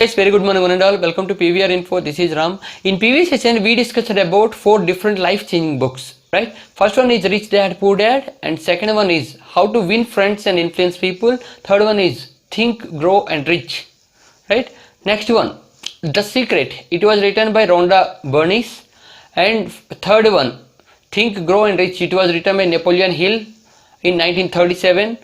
Guys, very good morning one and all. Welcome to PVR Info. This is Ram. In previous session, we discussed about 4 different life-changing books. Right? First one is Rich Dad Poor Dad, and second one is How to Win Friends and Influence People. Third one is Think, Grow and Rich. Right? Next one, The Secret. It was written by Rhonda Bernice. And third one, Think, Grow and Rich. It was written by Napoleon Hill in 1937.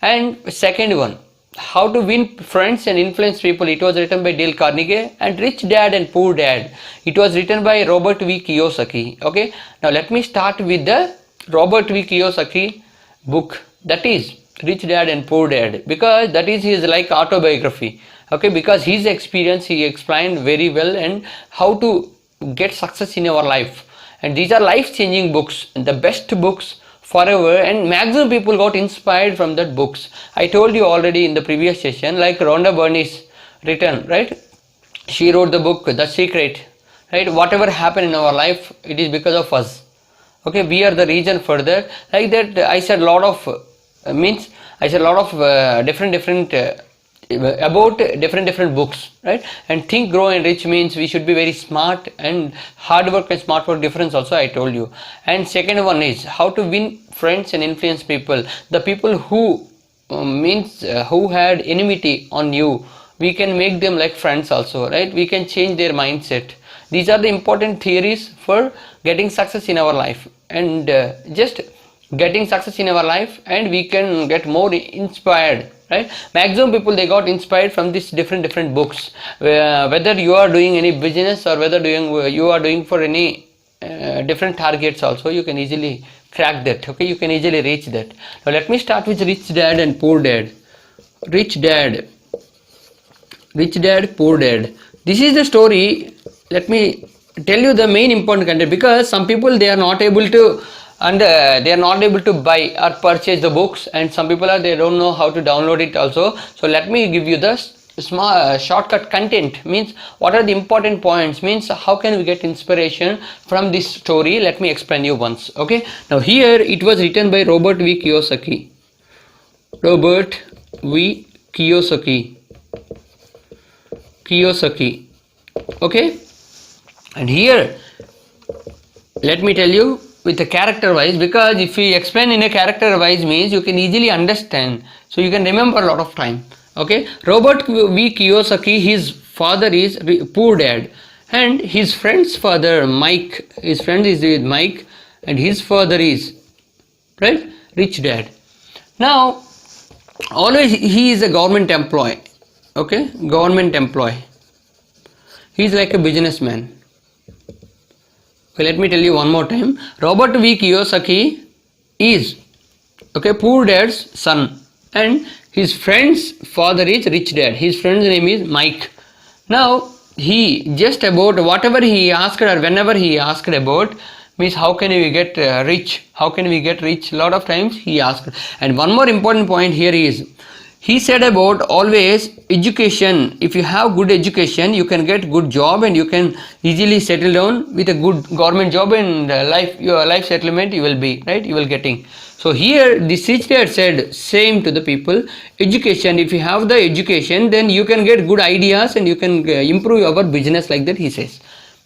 And second one, How to Win Friends and Influence People. It was written by Dale Carnegie. And Rich Dad and Poor Dad. It was written by Robert V. Kiyosaki. Okay. Now let me start with the Robert V. Kiyosaki book. That is Rich Dad and Poor Dad. Because that is his like autobiography. Okay. Because his experience he explained very well and how to get success in our life. And these are life-changing books. The best books forever, and maximum people got inspired from that books. I told you already in the previous session, like Rhonda Bernice written, right? She wrote the book The Secret, right? Whatever happened in our life, it is because of us. Okay, we are the reason for that. Like that, I said a lot of different about different books, right? And Think, Grow and Rich means we should be very smart, and hard work and smart work difference also I told you. And second one is How to Win Friends and Influence People. The people who who had enmity on you, we can make them like friends also, right? We can change their mindset. These are the important theories for getting success in our life, and just getting success in our life, and we can get more inspired, right? Maximum people, they got inspired from these different books. Whether you are doing any business or whether you are doing for any different targets also, you can easily crack that. Okay, you can easily reach that. Now let me start with Rich Dad and Poor Dad. Rich Dad, Poor Dad. This is the story. Let me tell you the main important content, because some people, they are not able to buy or purchase the books, and some people they don't know how to download it also. So let me give you the small shortcut content, means what are the important points, means how can we get inspiration from this story. Let me explain you once. Okay, now here it was written by Robert V. Kiyosaki. Okay, and here let me tell you with the character wise, because if we explain in a character wise means you can easily understand, so you can remember a lot of time. Okay, Robert V. Kiyosaki, his father is Poor Dad, and his friend's father Mike, his friend is with Mike, and his father is, right, Rich Dad. Now always he is a government employee. Okay, government employee. He is like a businessman. Okay, let me tell you one more time. Robert V. Kiyosaki is, okay, Poor Dad's son, and his friend's father is Rich Dad. His friend's name is Mike. Now he just about whatever he asked, or whenever he asked about, means how can we get rich? How can we get rich? A lot of times he asked. And one more important point here is, he said about always education. If you have good education, you can get good job, and you can easily settle down with a good government job, and your life settlement you will be, right, you will getting. So here this Rich Dad said same to the people. Education, if you have the education, then you can get good ideas and you can improve your business, like that he says.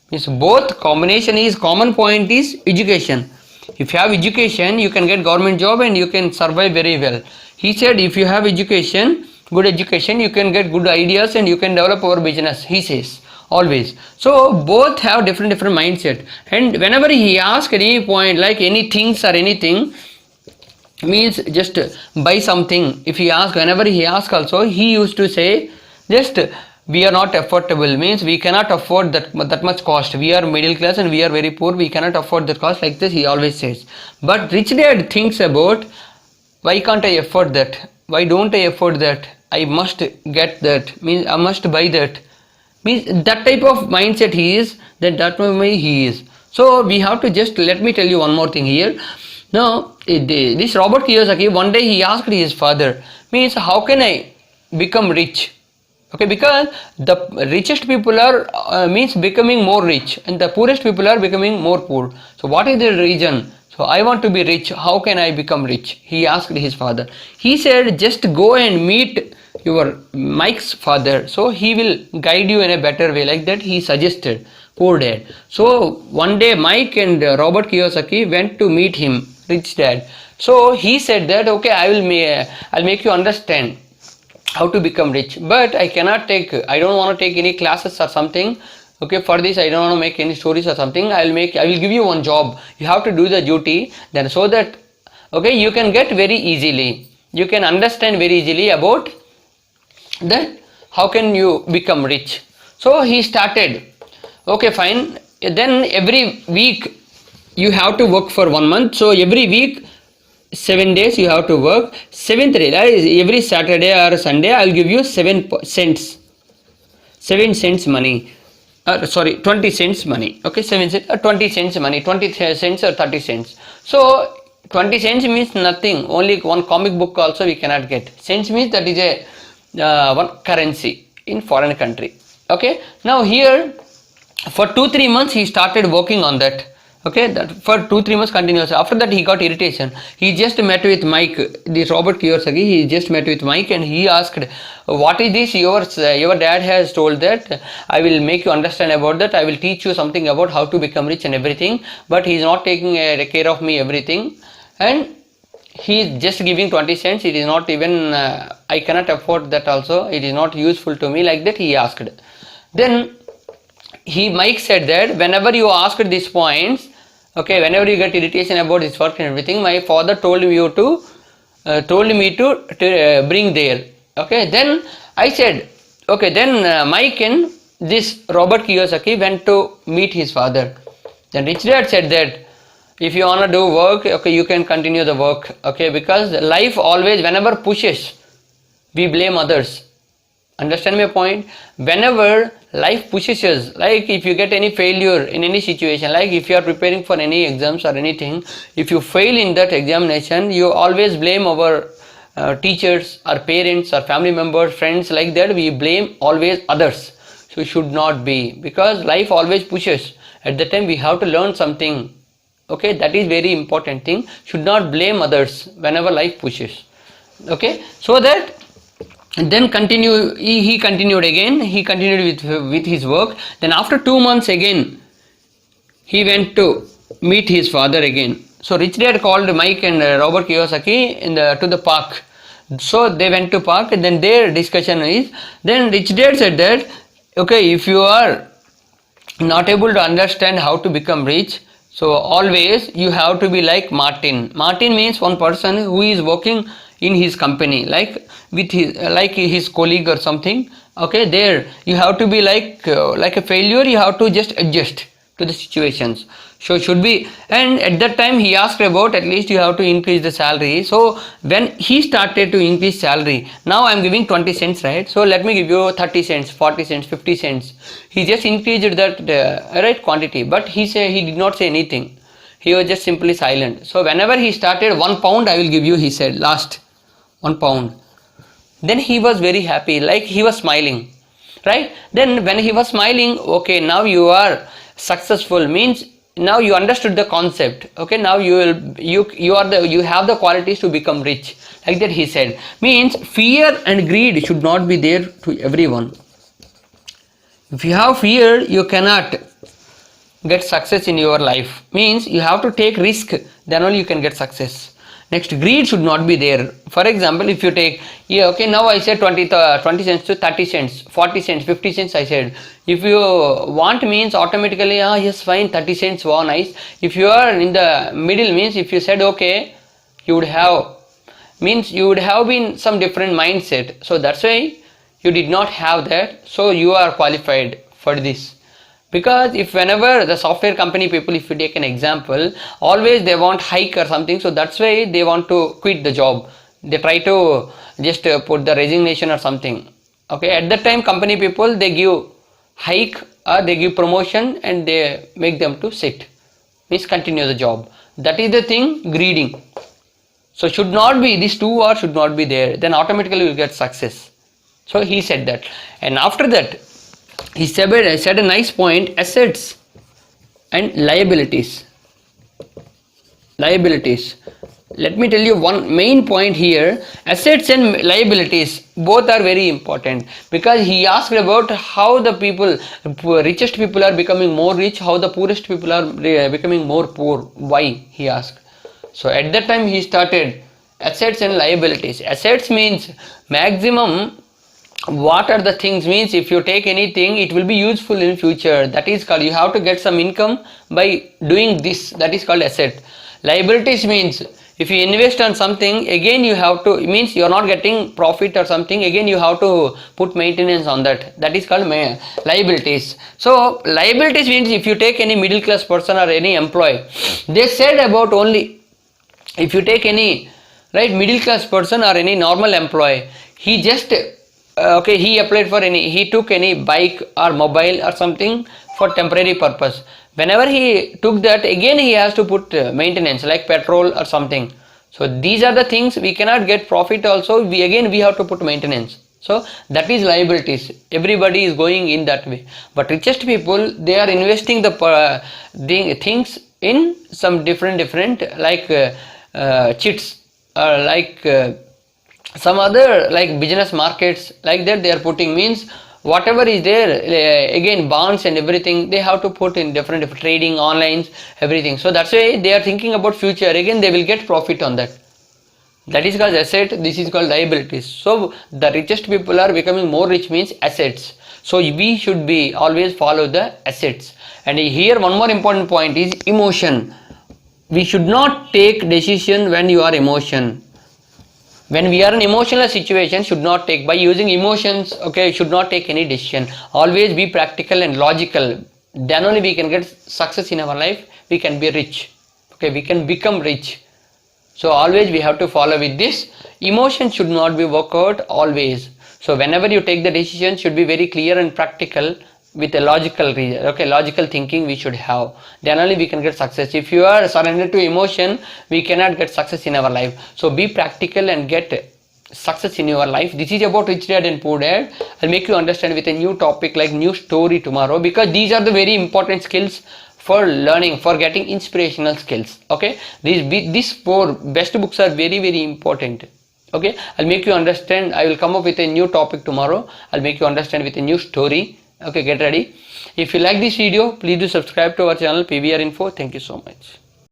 Means both combination is, common point is education. If you have education, you can get government job and you can survive very well. He said if you have education, good education, you can get good ideas and you can develop our business, he says always. So both have different mindset, and whenever he asks any point, like any things or anything, means just buy something. If he asks, whenever he asks also, he used to say just we are not affordable, means we cannot afford that much cost. We are middle class and we are very poor, we cannot afford that cost, like this he always says. But Rich Dad thinks about, why can't I afford that? Why don't I afford that? I must get that, means I must buy that. Means that type of mindset he is, that way he is. So we have to just, let me tell you one more thing here. Now this Robert Kiyosaki, one day he asked his father, means how can I become rich? Okay, because the richest people are means becoming more rich, and the poorest people are becoming more poor. So what is the reason? So I want to be rich. How can I become rich? He asked his father. He said, just go and meet your Mike's father, so he will guide you in a better way. Like that he suggested. Poor dad. So one day Mike and Robert Kiyosaki went to meet him, rich dad. So he said that, okay, I'll make you understand how to become rich, but I don't want to take any classes or something. Okay, for this I don't want to make any stories or something. I will give you one job. You have to do the duty, then so that, okay, you can get very easily, you can understand very easily about that how can you become rich. So he started, okay, fine, then every week you have to work for 1 month. So every week 7 days you have to work. Seventh day, that is every Saturday or Sunday, I'll give you 7 cents money. 20 cents money. Okay, 7 cents or 20 cents money, 20 cents or 30 cents. So 20 cents means nothing. Only one comic book also we cannot get. Cents means that is a one currency in foreign country. Okay, now here for 2-3 months he started working on that. Okay, that for 2-3 months continuous. After that he got irritation. He just met with Mike, this Robert Kiyosaki. He just met with Mike and he asked, what is this your dad has told that I will make you understand about that, I will teach you something about how to become rich and everything, but he is not taking care of me everything, and he is just giving 20 cents. It is not even I cannot afford that also, it is not useful to me. Like that he asked. Then Mike said that whenever you asked these points, okay, whenever you get irritation about this work and everything, my father told me to bring there. Okay, then I said, okay, then Mike and this Robert Kiyosaki went to meet his father. Then Rich Dad said that if you wanna do work, okay, you can continue the work. Okay, because life always, whenever pushes, we blame others. Understand my point? Whenever life pushes us, like if you get any failure in any situation, like if you are preparing for any exams or anything, if you fail in that examination, you always blame our teachers, our parents, our family members, friends. Like that we blame always others. So it should not be, because life always pushes. At the time we have to learn something. Okay, that is very important thing. Should not blame others whenever life pushes. Okay, so that. And then he continued again, he continued with his work. Then after 2 months again, he went to meet his father again. So Rich Dad called Mike and Robert Kiyosaki to the park. So they went to park, and then their discussion is, then Rich Dad said that, okay, if you are not able to understand how to become rich, so always you have to be like Martin. Martin means one person who is working in his company, like with his colleague or something. Okay, there you have to be like a failure. You have to just adjust to the situations. So it should be. And at that time he asked about, at least you have to increase the salary. So when he started to increase salary, now I am giving 20 cents, right? So let me give you 30 cents, 40 cents, 50 cents. He just increased that right quantity, but he did not say anything. He was just simply silent. So whenever he started, 1 pound I will give you, he said, last 1 pound. Then he was very happy, like he was smiling, right? Then when he was smiling, okay, now you are successful, means now you understood the concept. Okay, now you have the qualities to become rich. Like that he said. Means fear and greed should not be there to everyone. If you have fear, you cannot get success in your life. Means you have to take risk, then only you can get success. Next, greed should not be there. For example, if you take, okay, now I said 20 cents to 30 cents, 40 cents, 50 cents I said. If you want means automatically, yes, fine, 30 cents, wow, nice. If you are in the middle, means if you said okay, you would have been some different mindset. So that's why you did not have that. So you are qualified for this. Because if whenever the software company people, if you take an example, always they want hike or something, so that's why they want to quit the job. They try to just put the resignation or something. Okay, at that time company people, they give hike or they give promotion and they make them to sit, means continue the job. That is the thing, greeding. So should not be, these two or should not be there, then automatically you will get success. So he said that. And after that he said a nice point, assets and liabilities. let me tell you one main point here. Assets and liabilities both are very important, because he asked about how the people, richest people are becoming more rich, how the poorest people are becoming more poor. Why, he asked. So at that time he started assets and liabilities. Assets means maximum, what are the things, means if you take anything it will be useful in future, that is called, you have to get some income by doing this, that is called asset. Liabilities means if you invest on something, again you have to, it means you are not getting profit or something, again you have to put maintenance on that, that is called liabilities. So liabilities means if you take any middle class person or any employee, they said about only, if you take any right middle class person or any normal employee, he just okay, he applied for any, he took any bike or mobile or something for temporary purpose. Whenever he took that, again he has to put maintenance like petrol or something. So these are the things, we cannot get profit also, we have to put maintenance. So that is liabilities. Everybody is going in that way. But richest people, they are investing the things in some different like chits or like some other like business markets, like that they are putting, means whatever is there, again bonds and everything they have to put in different trading, online, everything. So that's why they are thinking about future, again they will get profit on that. That is called asset, this is called liabilities. So the richest people are becoming more rich means assets. So we should be always follow the assets. And here one more important point is emotion. We should not take decision when you are emotion. When we are in emotional situation, should not take, by using emotions, okay, should not take any decision. Always be practical and logical. Then only we can get success in our life, we can be rich, okay, we can become rich. So always we have to follow with this. Emotion should not be worked out always. So whenever you take the decision, should be very clear and practical with a logical reason, okay, logical thinking we should have. Then only we can get success. If you are surrendered to emotion, we cannot get success in our life. So be practical and get success in your life. This is about Rich Dad and Poor Dad. I'll make you understand with a new topic like new story tomorrow, because these are the very important skills for learning, for getting inspirational skills. Okay, these 4 best books are very important. Okay, I'll make you understand. I will come up with a new topic tomorrow. I'll make you understand with a new story. Okay, get ready. If you like this video, please do subscribe to our channel PVR Info. Thank you so much.